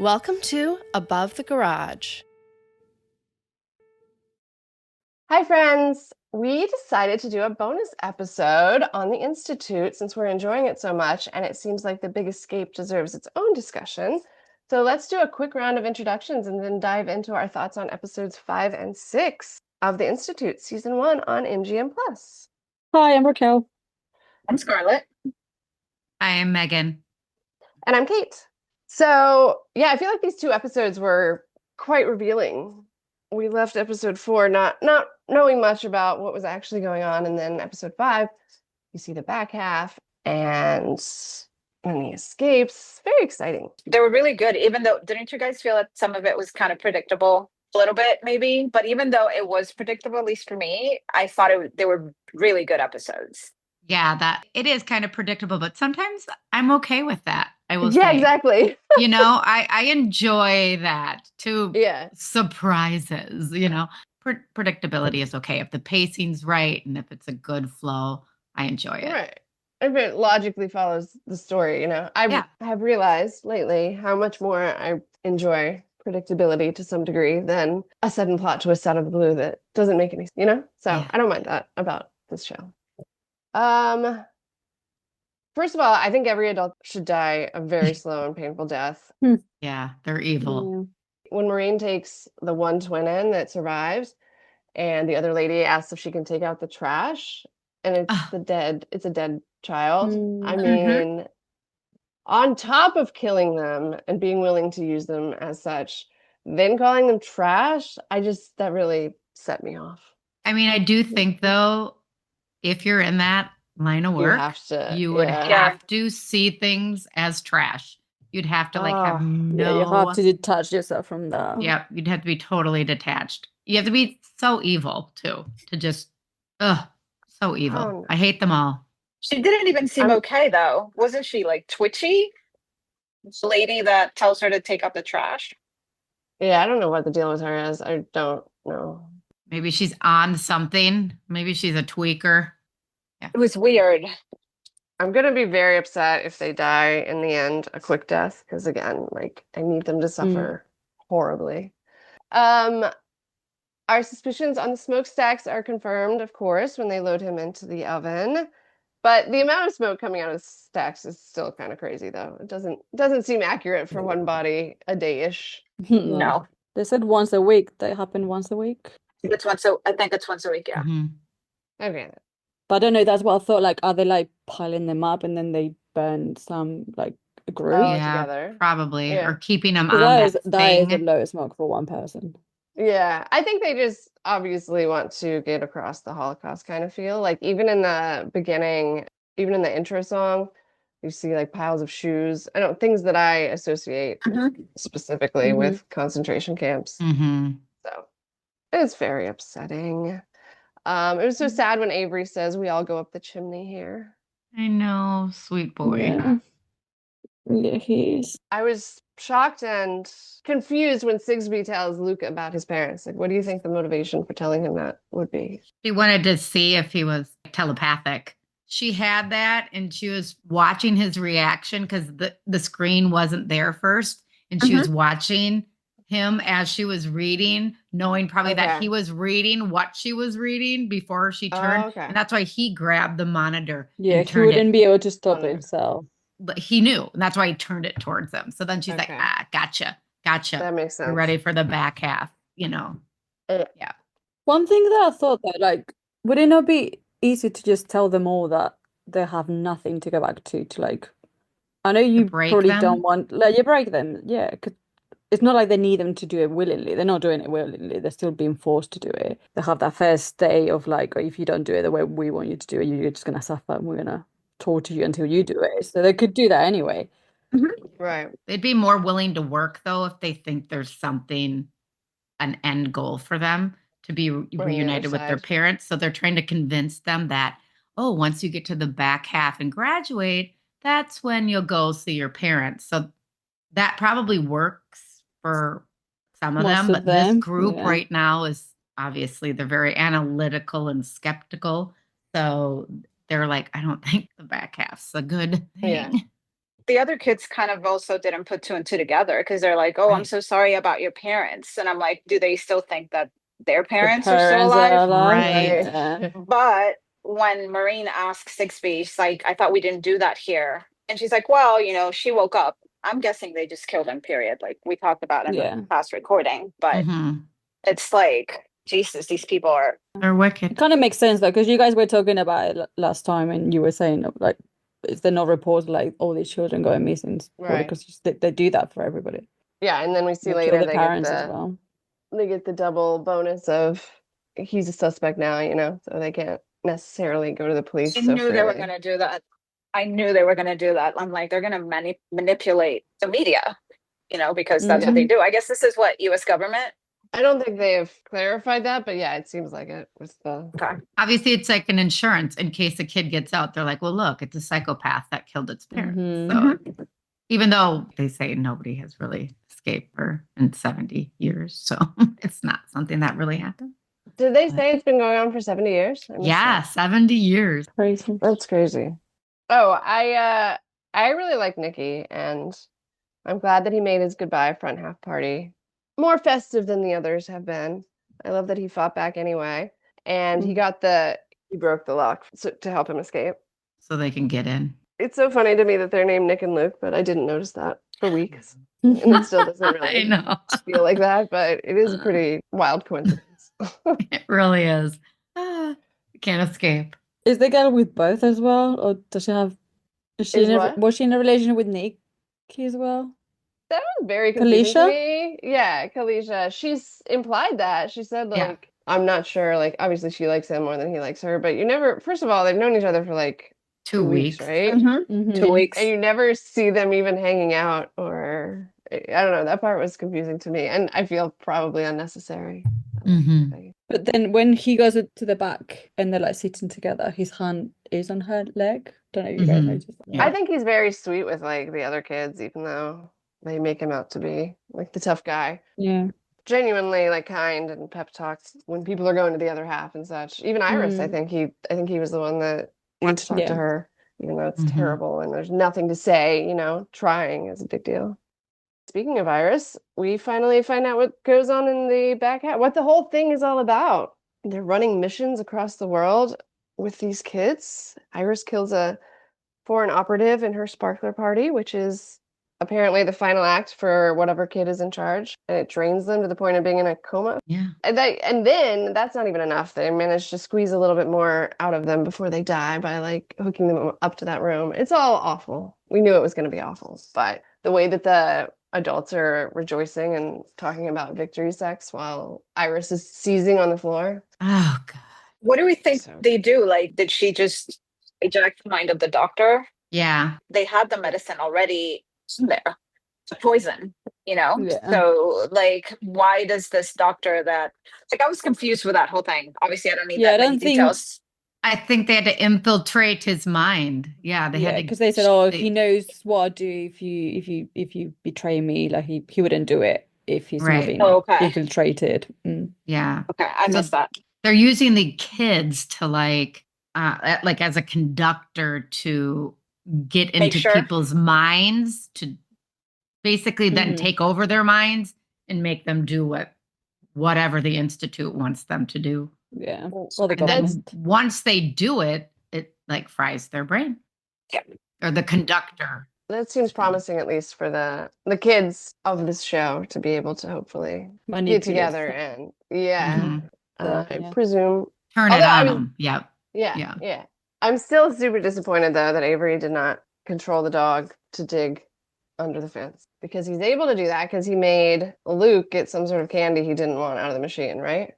Welcome to Above the Garage. Hi, friends. We decided to do a bonus episode on the Institute since we're enjoying it so much, and it seems like The Big Escape deserves its own discussion. So let's do a quick round of introductions and then dive into our thoughts on episodes 5 and 6 of the Institute, season 1 on MGM Plus. Hi, I'm Raquel. I'm Scarlett. I am Megan. And I'm Kate. So, yeah, I feel like these two episodes were quite revealing. We left episode 4 not knowing much about what was actually going on, and then episode 5, you see the back half and then he escapes. Very exciting. They were really good, even though, didn't you guys feel that some of it was kind of predictable? A little bit, maybe. But even though it was predictable, at least for me, I thought they were really good episodes. Yeah, that it is kind of predictable, but sometimes I'm okay with that. I will Yeah, say. exactly. I enjoy that too. Yeah. Surprises, predictability is okay. If the pacing's right and if it's a good flow, I enjoy it. Right. If it logically follows the story, I have realized lately how much more I enjoy predictability to some degree than a sudden plot twist out of the blue that doesn't make any sense, So Yeah. I don't mind that about this show. First of all, I think every adult should die a very slow and painful death. Yeah, they're evil. When Maureen takes the one twin in that survives, and the other lady asks if she can take out the trash, and it's a dead child. I mean, on top of killing them and being willing to use them as such, then calling them trash, that really set me off. I mean, I do think though, if you're in that line of work, you would have to see things as trash. You'd have to have no... Yeah, you have to detach yourself from that. Yeah, you'd have to be totally detached. You have to be so evil too, to just, so evil. Oh, no. I hate them all. She didn't even seem okay though. Wasn't she twitchy? This lady that tells her to take out the trash. Yeah, I don't know what the deal with her is. I don't know. Maybe she's on something. Maybe she's a tweaker. Yeah. It was weird. I'm going to be very upset if they die in the end, a quick death, because again, I need them to suffer horribly. Our suspicions on the smokestacks are confirmed, of course, when they load him into the oven. But the amount of smoke coming out of the stacks is still kind of crazy, though. It doesn't seem accurate for one body a day-ish. No. They said once a week. They happen once a week. I think it's once a week, yeah. Mm-hmm. Okay. But I don't know, that's what I thought. Are they piling them up and then they burn some a group? Together? Probably. Yeah. Or keeping them on that is a low smoke for one person. Yeah, I think they just obviously want to get across the Holocaust kind of feel. Even in the beginning, even in the intro song, you see piles of shoes. I don't things that I associate specifically with concentration camps. So it's very upsetting. It was so sad when Avery says we all go up the chimney here. I know, sweet boy. Yeah, he is. I was shocked and confused when Sigsbee tells Luke about his parents. What do you think the motivation for telling him that would be? She wanted to see if he was telepathic. She had that, and she was watching his reaction because the screen wasn't there first, and she was watching him as she was reading, knowing probably that he was reading what she was reading before she turned. And that's why he grabbed the monitor. Yeah, he wouldn't be able to stop it himself. But he knew, and that's why he turned it towards them. So then she's like, gotcha. That makes sense. We're ready for the back half, Yeah. One thing that I thought that, would it not be easy to just tell them all that they have nothing to go back to I know you probably don't want, you break them, yeah, because it's not like they need them to do it willingly. They're not doing it willingly. They're still being forced to do it. They have that first day of if you don't do it the way we want you to do it, you're just going to suffer and we're going to torture you until you do it. So they could do that anyway. Right. They'd be more willing to work, though, if they think there's something, an end goal for them to be reunited with their parents. So they're trying to convince them that, once you get to the back half and graduate, that's when you'll go see your parents. So that probably works for some of them, but this group right now is obviously they're very analytical and skeptical. So they're I don't think the back half's a good thing. Yeah. the other kids kind of also didn't put two and two together because they're like, oh, I'm Right. so sorry about your parents. And I'm like, do they still think that their The parents are still alive? Right. Yeah. But when Maureen asks Sigsbee, she's like, I thought we didn't do that here. And she's like, well, she woke up. I'm guessing they just killed him, period. Like we talked about in Yeah. the past recording. But Mhm. it's like, Jesus, these people are. They're It wicked. kind of makes sense though, because you guys were talking about it last time, and you were saying like, is there not reports like all these children going missing? Probably Right. because they do that for everybody. Yeah, and then we see They later kill the parents as well. they get the double bonus of he's a suspect now, so they can't necessarily go to the police I so knew they were freely. going to do that. I knew they were going to do that. I'm like, they're going to manipulate the media, because that's what they do. I guess this is what U.S. government. I don't think they have clarified that, but yeah, it seems like it was the. Okay. Obviously, it's like an insurance in case a kid gets out. They're like, well, look, it's a psychopath that killed its parents. Mhm. So even though they say nobody has really escaped in 70 years. So it's not something that really happened. Did they say it's been going on for 70 years? I missed Yeah, that. 70 years. Crazy. That's crazy. Oh, I really like Nicky, and I'm glad that he made his goodbye front half party more festive than the others have been. I love that he fought back anyway, and he broke the lock to help him escape. So they can get in. It's so funny to me that they're named Nick and Luke, but I didn't notice that for weeks. And it still doesn't I really know. feel like that, but it is a pretty wild coincidence. It really is. Can't escape. Is the girl with both as well, or does she have? Was she in a relationship with Nick as well? That was very confusing to Kalisha? me. Yeah, Kalisha. She's implied that. She said, Yeah. I'm not sure. Like, obviously she likes him more than he likes her, but first of all, they've known each other for like 2 weeks. right? Mhm. 2 weeks. And you never see them even hanging out, or I don't know. That part was confusing to me, and I feel probably unnecessary. Mhm. But then when he goes to the back and they're like sitting together, his hand is on her leg. Don't know if you guys Mhm. noticed that. Yeah. I think he's very sweet with like the other kids, even though they make him out to be like the tough guy. Yeah. Genuinely like kind and pep talks when people are going to the other half and such. Even Iris, I think he was the one that went to talk to her, even though it's terrible and there's nothing to say, trying is a big deal. Speaking of Iris, we finally find out what goes on in the back half, what the whole thing is all about. They're running missions across the world with these kids. Iris kills a foreign operative in her sparkler party, which is apparently the final act for whatever kid is in charge, and it drains them to the point of being in a coma. Yeah. And then that's not even enough. They manage to squeeze a little bit more out of them before they die by like hooking them up to that room. It's all awful. We knew it was going to be awful, but the way that the adults are rejoicing and talking about victory sex while Iris is seizing on the floor. Oh, God. What do we think they do? Like, did she just hijack the mind of the doctor? Yeah. They had the medicine already in there, the poison, Yeah. So like, why does this doctor I was confused with that whole thing. Obviously I don't need that many details. I think they had to infiltrate his mind. Yeah, they had to, because they said, "Oh, he knows what I'll do if you betray me. Like he wouldn't do it if he's not being infiltrated." Yeah. Okay, I missed that. They're using the kids to like as a conductor to get into people's minds, to basically then take over their minds and make them do whatever the Institute wants them to do. Yeah. Well, and then once they do it, it like fries their brain. Yeah. Or the conductor. That seems promising, at least for the kids of this show to be able to hopefully get together and I presume turn it on them. Yep. Yeah. I'm still super disappointed though that Avery did not control the dog to dig under the fence, because he's able to do that because he made Luke get some sort of candy he didn't want out of the machine, right?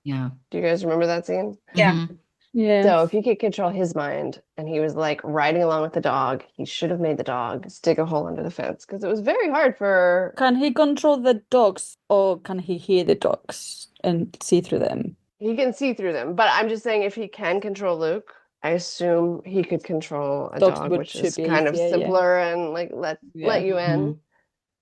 Yeah. Do you guys remember that scene? Yeah. Yeah. So if he could control his mind and he was like riding along with the dog, he should have made the dog dig a hole under the fence, because it was very hard for... Can he control the dogs, or can he hear the dogs and see through them? He can see through them, but I'm just saying if he can control Luke, I assume he could control a dog, which is kind of simpler and like let you in.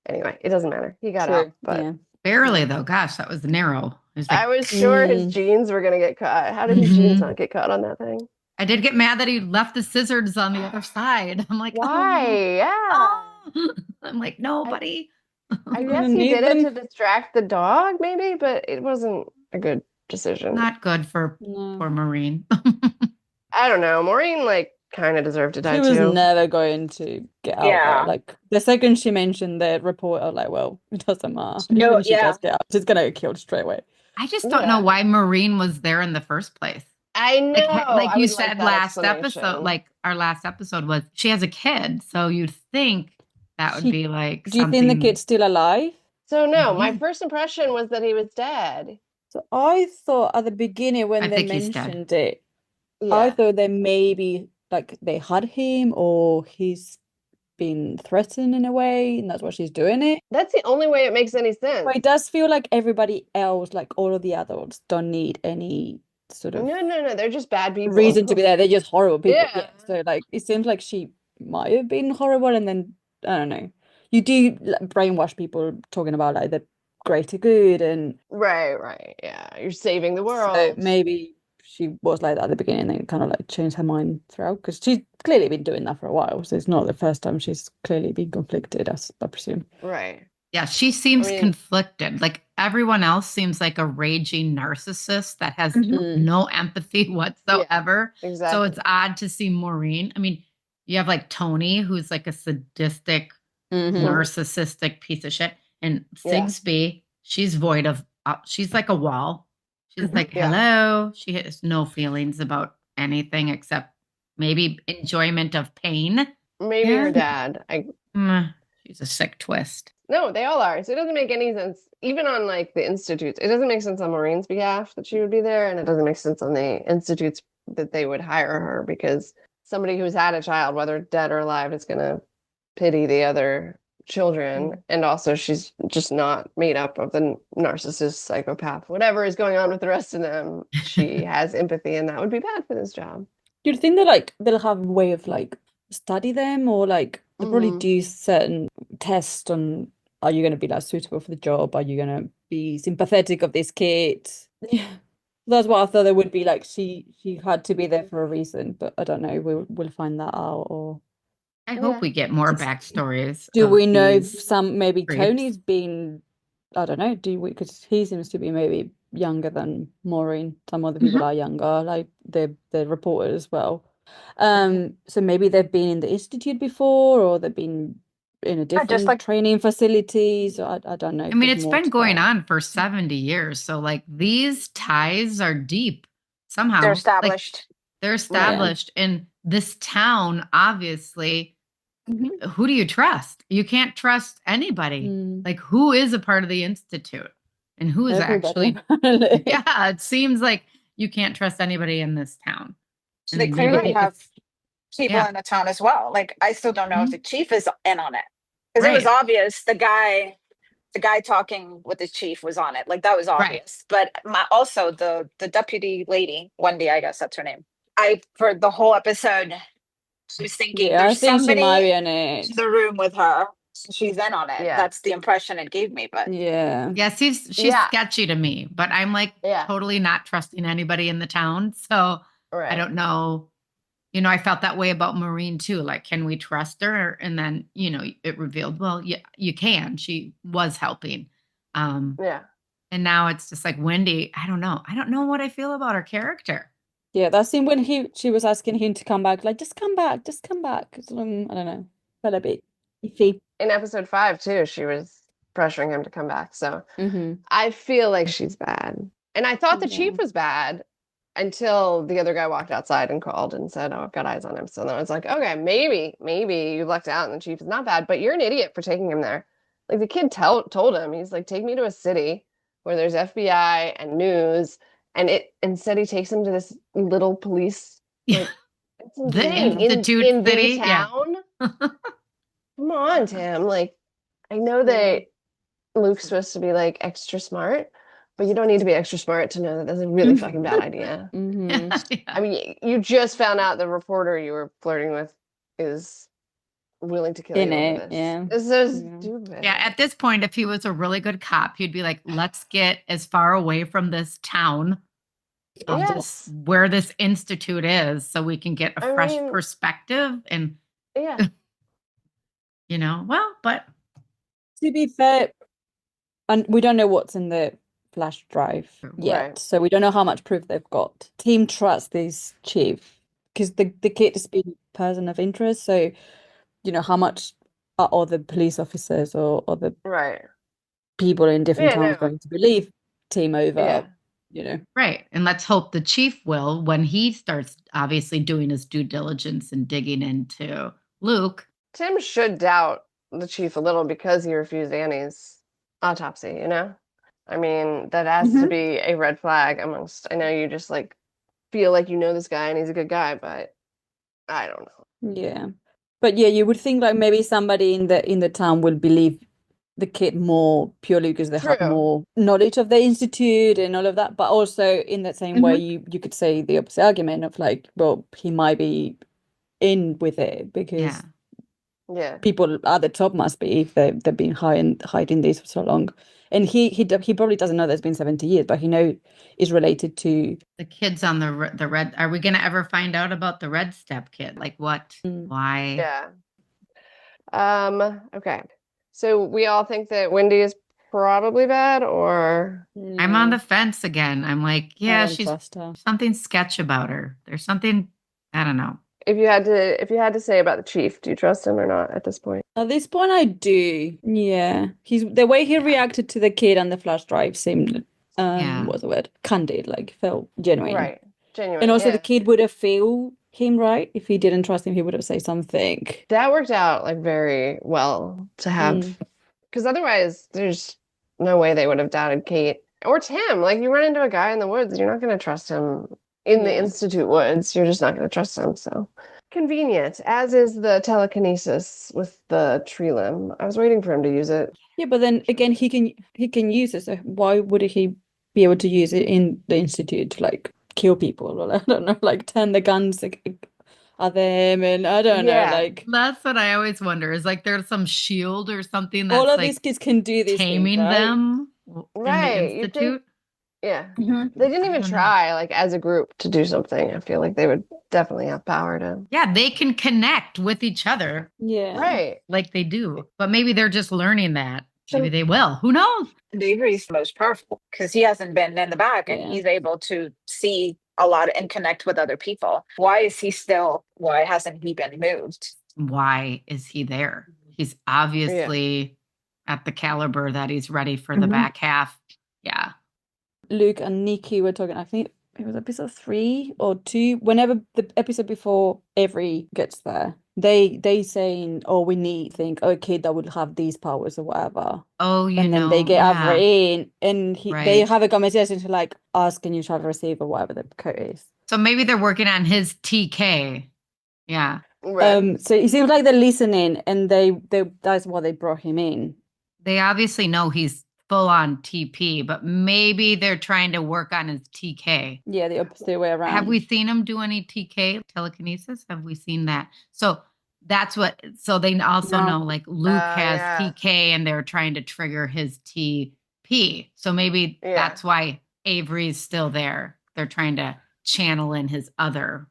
Anyway, it doesn't matter. He got out, but barely though. Gosh, that was narrow. I was sure his jeans were gonna get caught. How did his jeans not get caught on that thing? I did get mad that he left the scissors on the other side. I'm like, Why? Yeah. oh. I'm like, no, buddy. I guess he did it to distract the dog, maybe, but it wasn't a good decision. Not good for poor Maureen. I don't know. Maureen, like, kind of deserved to die She was never going to get out there. Like, the second she mentioned the report, I was like, well, it doesn't matter. No, Even if she does get out, she's going to get killed straight away. I just don't know why Maureen was there in the first place. I know. Like you said last episode, like our last episode was, she has a kid. So you'd think that would be like Do you think the kid's still alive? So no, my first impression was that he was dead. So I thought at the beginning when they mentioned it, I thought that maybe like they had him or he's been threatened in a way and that's why she's doing it. That's the only way it makes any sense. But it does feel like everybody else, like all of the adults, don't need any sort of no, they're just bad people. Reason to be there. They're just horrible people. Yeah. So like it seems like she might have been horrible and then I don't know. You do brainwash people talking about like the greater good and right. Yeah. You're saving the world. So maybe she was like that at the beginning and then kind of like changed her mind throughout because she's clearly been doing that for a while. So it's not the first time she's clearly been conflicted, I presume. Right. Yeah, she seems conflicted. Like everyone else seems like a raging narcissist that has no empathy whatsoever. Yeah, exactly. So it's odd to see Maureen. I mean, you have like Tony, who's like a sadistic, narcissistic piece of shit. And Sigsbee, she's void of, she's like a wall. She's like, hello. She has no feelings about anything except maybe enjoyment of pain. Maybe her dad. She's a sick twist. No, they all are. So it doesn't make any sense. Even on like the institutes, it doesn't make sense on Maureen's behalf that she would be there. And it doesn't make sense on the institutes that they would hire her because somebody who's had a child, whether dead or alive, is going to pity the other children. And also she's just not made up of the narcissist, psychopath, whatever is going on with the rest of them. She has empathy and that would be bad for this job. Do you think that like they'll have a way of like study them or like they'll probably do certain tests on are you going to be like suitable for the job? Are you going to be sympathetic of this kid? Yeah. That's what I thought there would be like she had to be there for a reason, but I don't know. We'll find that out or I hope we get more backstories. Do we know if some maybe Tony's been I don't know, because he seems to be maybe younger than Maureen. Some other people are younger, like the reporter as well. So maybe they've been in the institute before or they've been in a different training facilities. I don't know. I mean, it's been going on for 70 years. So like these ties are deep somehow. They're established. Like, they're established in this town, obviously. Who do you trust? You can't trust anybody. Like who is a part of the institute and who is actually, it seems like you can't trust anybody in this town. So they clearly have people in the town as well. Like I still don't know if the chief is in on it because it was obvious the guy talking with the chief was on it. Like that was obvious. But also the deputy lady, Wendy, I guess that's her name. For the whole episode, I was thinking there's somebody in the room with her. She's in on it. That's the impression it gave me. But she's sketchy to me. But I'm like totally not trusting anybody in the town. So I don't know. You know, I felt that way about Maureen too. Like, can we trust her? And then, you know, it revealed, well, yeah, you can. She was helping. And now it's just like Wendy. I don't know. I don't know what I feel about her character. Yeah, that scene when she was asking him to come back, like, just come back. I don't know. Felt a bit iffy. In episode 5 too, she was pressuring him to come back. So I feel like she's bad. And I thought the chief was bad until the other guy walked outside and called and said, oh, I've got eyes on him. So then I was like, okay, maybe you lucked out and the chief is not bad, but you're an idiot for taking him there. Like the kid told him, he's like, take me to a city where there's FBI and news. And instead he takes him to this little police. Like, the Institute in city. Town. Come on, Tim. Like, I know that Luke's supposed to be like extra smart, but you don't need to be extra smart to know that that's a really fucking bad idea. I mean, you just found out the reporter you were flirting with is willing to kill you over this. This is so stupid. Yeah, at this point, if he was a really good cop, he'd be like, let's get as far away from this town of this, where this institute is, so we can get a fresh perspective and but to be fair, and we don't know what's in the flash drive yet, so we don't know how much proof they've got. Team trusts this chief because the kid has been a person of interest, so how much are other police officers or other people in different towns going to believe Team over Right. And let's hope the chief will, when he starts obviously doing his due diligence and digging into Luke. Tim should doubt the chief a little because he refused Annie's autopsy, I mean, that has to be a red flag amongst, I know you just feel like this guy and he's a good guy, but I don't know. Yeah. But you would think maybe somebody in the town will believe the kid more purely because they have more knowledge of the institute and all of that, but also in that same way you could say the opposite argument of well, he might be in with it because people at the top must be if they've been hiding this for so long. And he probably doesn't know there's been 70 years, but he knows is related to the kids on the red. Are we going to ever find out about the Red Step kid? What? Why? Okay. So we all think that Wendy is probably bad, or I'm on the fence again. I'm like, she's something sketch about her. There's something, I don't know. If you had to say about the chief, do you trust him or not at this point? At this point, I do. Yeah, the way he reacted to the kid on the flash drive seemed what's the word? Candid, felt genuine. Right, genuine. And also the kid would have feel him right. If he didn't trust him, he would have said something. That worked out very well to have, because otherwise there's no way they would have doubted Kate or Tim. You run into a guy in the woods, you're not going to trust him in the Institute woods. You're just not going to trust him. So convenient, as is the telekinesis with the tree limb. I was waiting for him to use it. Yeah, but then again, he can use it. So why would he be able to use it in the Institute to kill people, or I don't know, turn the guns at them, and I don't know, that's what I always wonder. Is there's some shield or something that's all of these kids can do this, taming them, right? In the Institute. They didn't even try as a group to do something. I feel like they would definitely have power to. Yeah, they can connect with each other. Yeah, right, like they do. But maybe they're just learning that. Maybe they will. Who knows? Avery's the most powerful because he hasn't been in the back and he's able to see a lot and connect with other people. Why hasn't he been moved? Why is he there? He's obviously at the caliber that he's ready for the back half. Yeah. Luke and Nikki were talking, I think it was episode 3 or 2, whenever the episode before Avery gets there. They saying, we think, kid that would have these powers or whatever. And then they get Avery in, and they have a conversation to ask, can you try to receive or whatever the code is. So maybe they're working on his TK. Yeah. Right. So it seems like they're listening, and they that's why they brought him in. They obviously know he's full on TP, but maybe they're trying to work on his TK. Yeah, the opposite way around. Have we seen him do any TK telekinesis? Have we seen that? So that's what. So they also know Luke has TK, and they're trying to trigger his TP. So maybe that's why Avery's still there. They're trying to channel in his other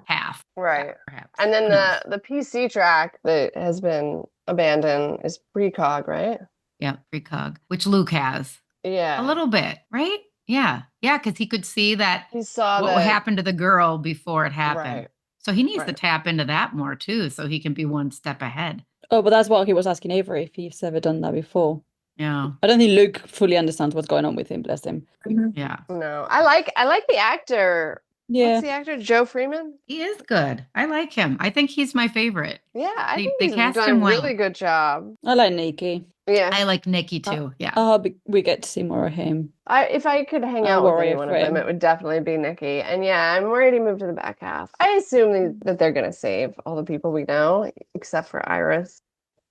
half. Right. Perhaps. And then the PC track that has been abandoned is precog, right? Yeah, precog, which Luke has. Yeah. A little bit, right? Yeah. Yeah, because he could see that he saw what happened to the girl before it happened. Right. So he needs to tap into that more too, so he can be one step ahead. Oh, but that's what he was asking Avery, if he's ever done that before. Yeah. I don't think Luke fully understands what's going on with him, bless him. Yeah. No. I like the actor. Yeah. What's the actor? Joe Freeman? He is good. I like him. I think he's my favorite. Yeah, I think they he's cast done him a well. really good job. I like Nikki. Yeah. I like Nikki too. Yeah. I hope we get to see more of him. If I could hang out with any one of them, it would definitely be Nikki. And yeah, I'm worried he moved to the back half. I assume that they're going to save all the people we know, except for Iris.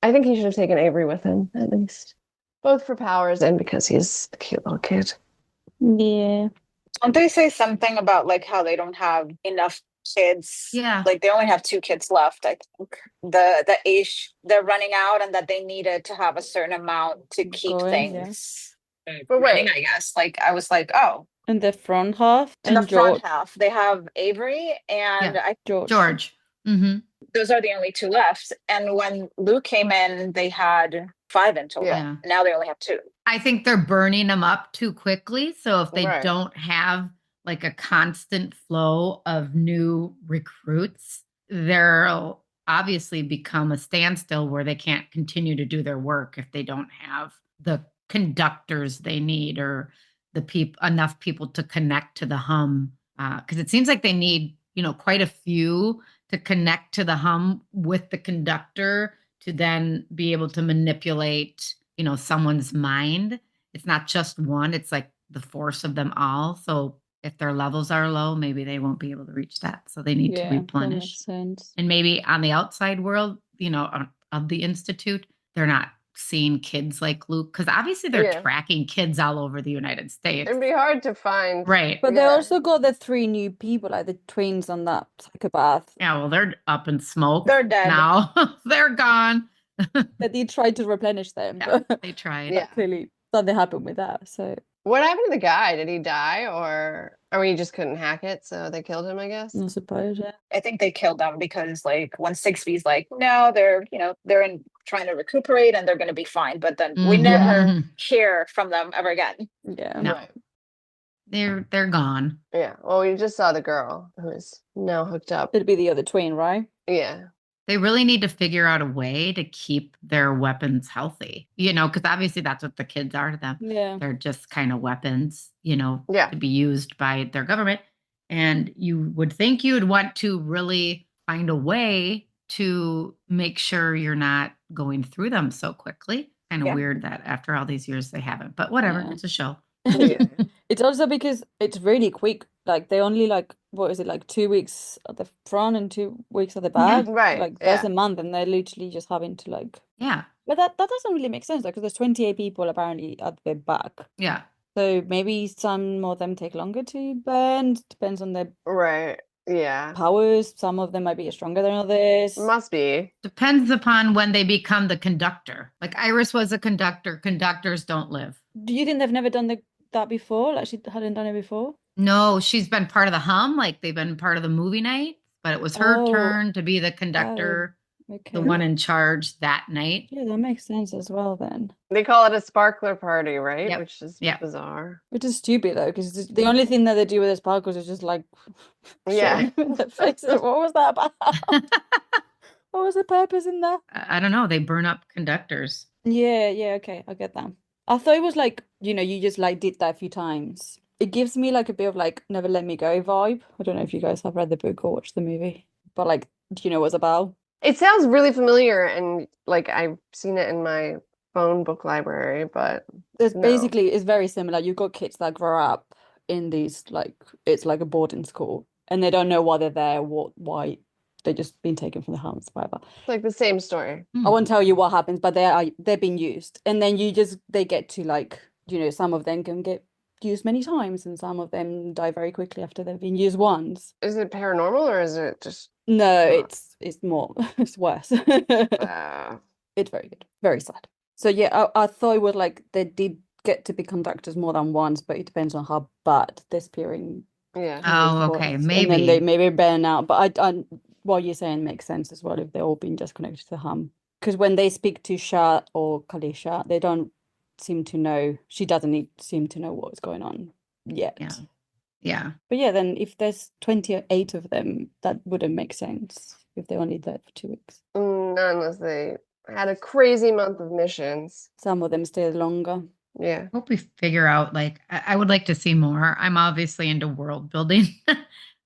I think he should have taken Avery with him, at least. Both for powers and because he's a cute little kid. Yeah. Don't they say something about how they don't have enough kids? Yeah. They only have 2 kids left, I think. The age they're running out, and that they needed to have a certain amount to keep things. But wait, I guess. I was like, oh. In the front half? In the And front George. half, they have Avery and George. Mm-hmm. those are the only two left. And when Luke came in, they had 5 in total. Yeah. Now they only have 2. I think they're burning them up too quickly. So if they Right. don't have like a constant flow of new recruits, there'll obviously become a standstill where they can't continue to do their work if they don't have the conductors they need or the enough people to connect to the hum. Because it seems like they need, quite a few to connect to the hum with the conductor to then be able to manipulate, someone's mind. It's not just one, it's like the force of them all. So if their levels are low, maybe they won't be able to reach that. So they need to replenish. That makes sense. And maybe on the outside world, of the Institute, they're not seeing kids like Luke, because obviously they're tracking kids all over the United States. It'd be hard to find. Right. But they also got the 3 new people, like the twins and that psychopath. Yeah, well, they're up in smoke. They're dead. Now. They're gone. But they tried to replenish them. Yeah, But they tried. Yeah. clearly something happened with that. So What happened to the guy? Did he die or he just couldn't hack it, so they killed him, I guess? I suppose, yeah. I think they killed them because like when 6B's like, no, they're trying to recuperate and they're going to be fine. But then we never hear from them ever again. Yeah. No. Right. They're gone. Yeah. Well, we just saw the girl who is now hooked up. It'd be the other twin, right? Yeah. They really need to figure out a way to keep their weapons healthy, because obviously that's what the kids are to them. Yeah. They're just kind of weapons, Yeah. to be used by their government. And you would think you would want to really find a way to make sure you're not going through them so quickly. Kind of weird that after all these years they haven't, but whatever, it's a show. Yeah. It's also because it's really quick. Like they only what is it, like 2 weeks at the front and 2 weeks at the back? Right. Like that's a month and they're literally just having to Yeah. But that doesn't really make sense because there's 28 people apparently at the back. Yeah. So maybe some of them take longer to burn. Depends on their Right. Yeah. powers. Some of them might be stronger than others. Must be. Depends upon when they become the conductor. Like Iris was a conductor. Conductors don't live. Do you think they've never done that before? Like she hadn't done it before? No, she's been part of the hum. Like they've been part of the movie night, but it was her turn to be the conductor, the one in charge that night. Yeah, that makes sense as well then. They call it a sparkler party, right? Yep. Which is bizarre. Which is stupid though, because the only thing that they do with the sparkles is just Yeah. in the faces. What was that about? What was the purpose in that? I don't know. They burn up conductors. Yeah, okay, I get that. I thought it was you just did that a few times. It gives me a bit of Never Let Me Go vibe. I don't know if you guys have read the book or watched the movie, but do you know what it's about? It sounds really familiar, and I've seen it in my phone book library, but Basically it's very similar. You've got kids that grow up in these it's like a boarding school, and they don't know why they're there, why they've just been taken from the house, whatever. It's like the same story. I won't tell you what happens, but they're being used, and then they get to some of them can get used many times, and some of them die very quickly after they've been used once. Is it paranormal or is it just? No, it's more, it's worse. Uh, It's very good, very sad. So yeah, I thought it was they did get to be conductors more than once, but it depends on how bad this peering. yeah. Oh, okay, maybe. And then they maybe burn out. But I what you're saying makes sense as well if they're all being just connected to the hum. Because when they speak to Shah or Kalisha, they don't seem to know. She doesn't seem to know what's going on yet. Yeah. But yeah, then if there's 28 of them, that wouldn't make sense if they're only there for 2 weeks. Not unless they had a crazy month of missions. Some of them stay longer. Yeah. Hope we figure out, I would like to see more. I'm obviously into world building.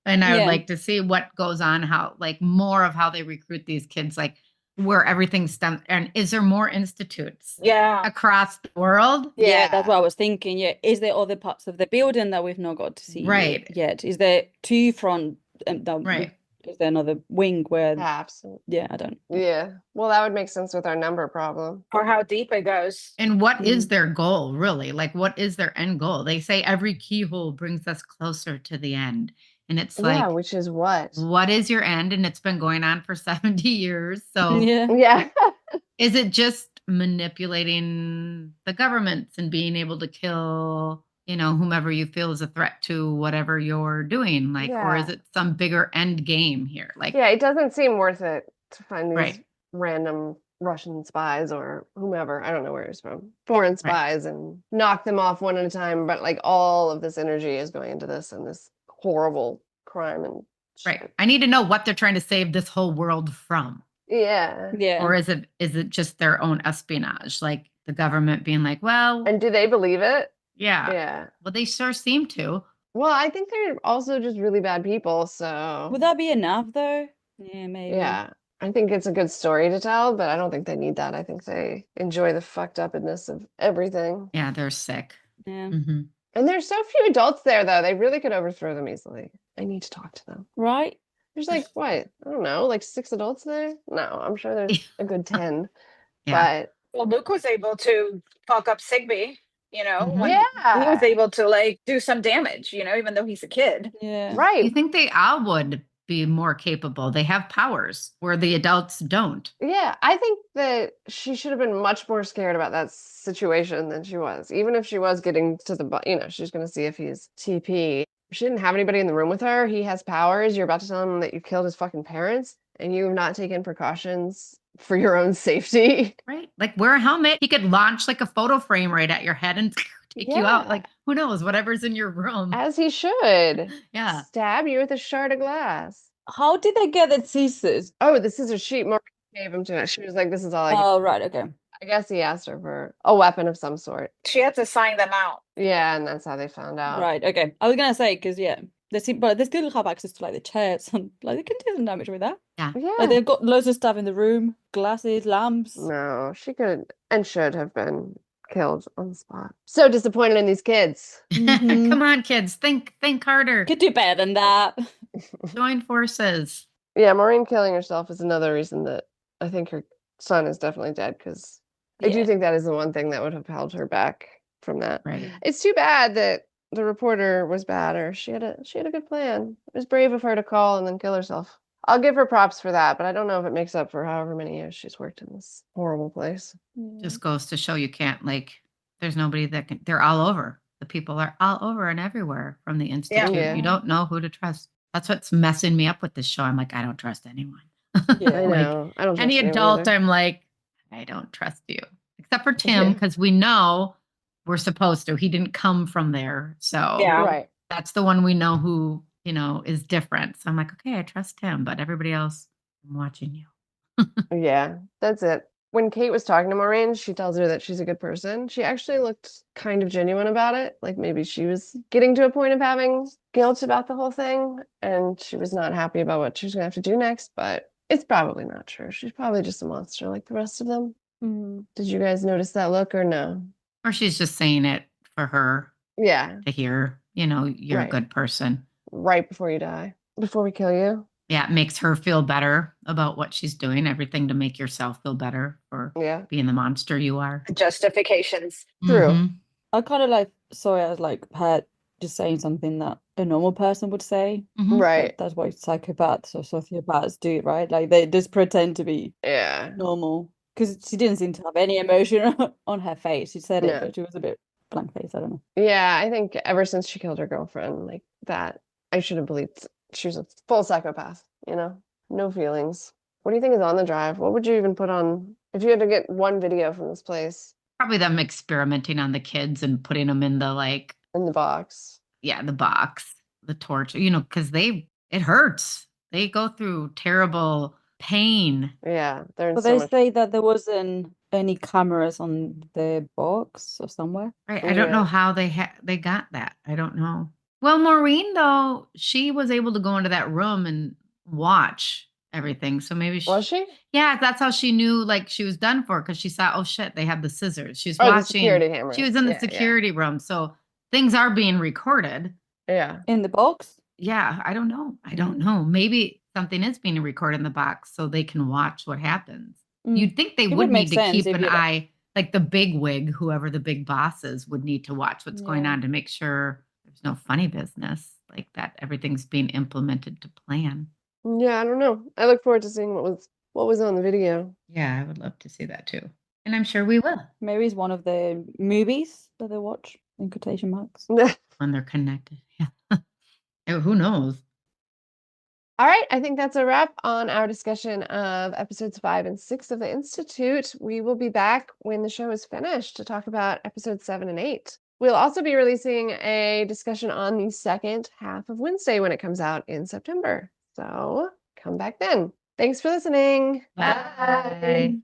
And I would like to see what goes on, how, more of how they recruit these kids, where everything stems. And is there more institutes across the world? Yeah, that's what I was thinking. Yeah. Is there other parts of the building that we've not got to see yet? Is there 2 front? Is there another wing where? Absolutely. Yeah, I don't. Yeah. Well, that would make sense with our number problem. Or how deep it goes. And what is their goal, really? What is their end goal? They say every keyhole brings us closer to the end. And it's which is what? What is your end? And it's been going on for 70 years. So yeah. Is it just manipulating the governments and being able to kill whomever you feel is a threat to whatever you're doing, like, or is Yeah. it some bigger end game here? Like, Yeah, it doesn't seem worth it to find these Right. random Russian spies or whomever, I don't know where he's from, foreign Right. spies and knock them off one at a time. But like all of this energy is going into this and this horrible crime and right. shit. I need to know what they're trying to save this whole world from. Yeah. Yeah. Or is it just their own espionage? Like the government being like, well, And do they believe it? yeah. Yeah. Well, they sure seem to. Well, I think they're also just really bad people, so Would that be enough though? Yeah, maybe. yeah. I think it's a good story to tell, but I don't think they need that. I think they enjoy the fucked upness of everything. Yeah, they're sick. Yeah. Mm-hmm. And there's so few adults there, though. They really could overthrow them easily. I need to talk to them. Right? There's like, what? I don't know, like 6 adults there? No, I'm sure there's a good 10. Yeah. But Well, Luke was able to fuck up Sigby, Mhm. when he was yeah, able to like do some damage, even though he's a kid. Yeah. You right. think they all would be more capable? They have powers where the adults don't. Yeah, I think that she should have been much more scared about that situation than she was. Even if she was getting to the, she's going to see if he's TP. She didn't have anybody in the room with her. He has powers. You're about to tell him that you killed his fucking parents and you have not taken precautions for your own safety. Right. Like wear a helmet. He could launch like a photo frame right at your head and take you out. Yeah. Like who knows, whatever's in your room. As he should. Yeah. Stab you with a shard of glass. How did they get the scissors? Oh, the scissor sheet Maureen gave him to it. She was like, this is all I can. Oh, right, okay. I guess he asked her for a weapon of some sort. She had to sign them out. Yeah, and that's how they found out. Right, okay. I was gonna say, because but they still have access to like the chairs and like they can do some damage with that. Yeah. Like they've got loads of stuff in the room, glasses, lamps. No, she could and should have been killed on the spot. So disappointed in these kids. Mhm. Come on, kids. Think harder. Could do better than that. Join forces. Yeah, Maureen killing herself is another reason that I think her son is definitely dead, because I do Yeah. think that is the one thing that would have held her back from that. Right. It's too bad that the reporter was bad, or she had a good plan. It was brave of her to call and then kill herself. I'll give her props for that, but I don't know if it makes up for however many years she's worked in this horrible place. Just goes to show you can't, like, there's nobody that can, they're all over. The people are all over and everywhere from the Institute. Yeah. You don't know who to trust. That's what's messing me up with this show. I'm like, I don't trust anyone. Yeah. I Like, know. I don't trust any anyone adult, either. I'm like, I don't trust you. Except for Tim, Yeah. because we know we're supposed to. He didn't come from there. So Yeah. Right. that's the one we know who, is different. So I'm like, okay, I trust him. But everybody else, I'm watching you. Yeah, that's it. When Kate was talking to Maureen, she tells her that she's a good person. She actually looked kind of genuine about it. Like maybe she was getting to a point of having guilt about the whole thing, and she was not happy about what she was going to have to do next, but it's probably not true. She's probably just a monster like the rest of them. Mhm. Did you guys notice that look or no? Or she's just saying it for her Yeah, to hear, you're Right. a good person. right before you die. Before we kill you. Yeah, it makes her feel better about what she's doing, everything to make yourself feel better for Yeah. being the monster you are. Justifications. True. Mhm. I kind of like saw it as like her just saying something that a normal person would say. Mhm. Right. Like, that's why psychopaths or sociopaths do, right? Like they just pretend to be Yeah. normal. Because she didn't seem to have any emotion on her face. She said No. it, but she was a bit blank face. I don't know. Yeah, I think ever since she killed her girlfriend, like that, I should have believed she was a full psychopath, No feelings. What do you think is on the drive? What would you even put on if you had to get one video from this place Probably them experimenting on the kids and putting them in the in the box? the box, the torture, because it hurts. They go through terrible pain. Yeah, they're in But so they much. say that there wasn't any cameras on the box or somewhere. Right. I don't know Yeah. how they got that. I don't know. Well, Maureen, though, she was able to go into that room and watch everything. So maybe Was she? yeah, that's how she knew like she was done for, because she saw, oh shit, they have the scissors. She's Oh, the watching. security camera. She was in the Yeah, security room. So things are being recorded. Yeah. In the box? Yeah, I don't know. I don't know. Maybe something is being recorded in the box so they can watch what happens. Mm. You'd think they It would would make need to sense keep if an you- eye, like the big wig, whoever the big boss is, would need to watch what's going Yeah. on to make sure there's no funny business, like that everything's being implemented to plan. Yeah, I don't know. I look forward to seeing what was on the video. Yeah, I would love to see that too. And I'm sure we will. Maybe it's one of the movies that they watch. in quotation marks. When they're connected. Yeah. Who knows? All right, I think that's a wrap on our discussion of episodes 5 and 6 of The Institute. We will be back when the show is finished to talk about episodes 7 and 8. We'll also be releasing a discussion on the second half of Wednesday when it comes out in September. So come back then. Thanks for listening. Bye.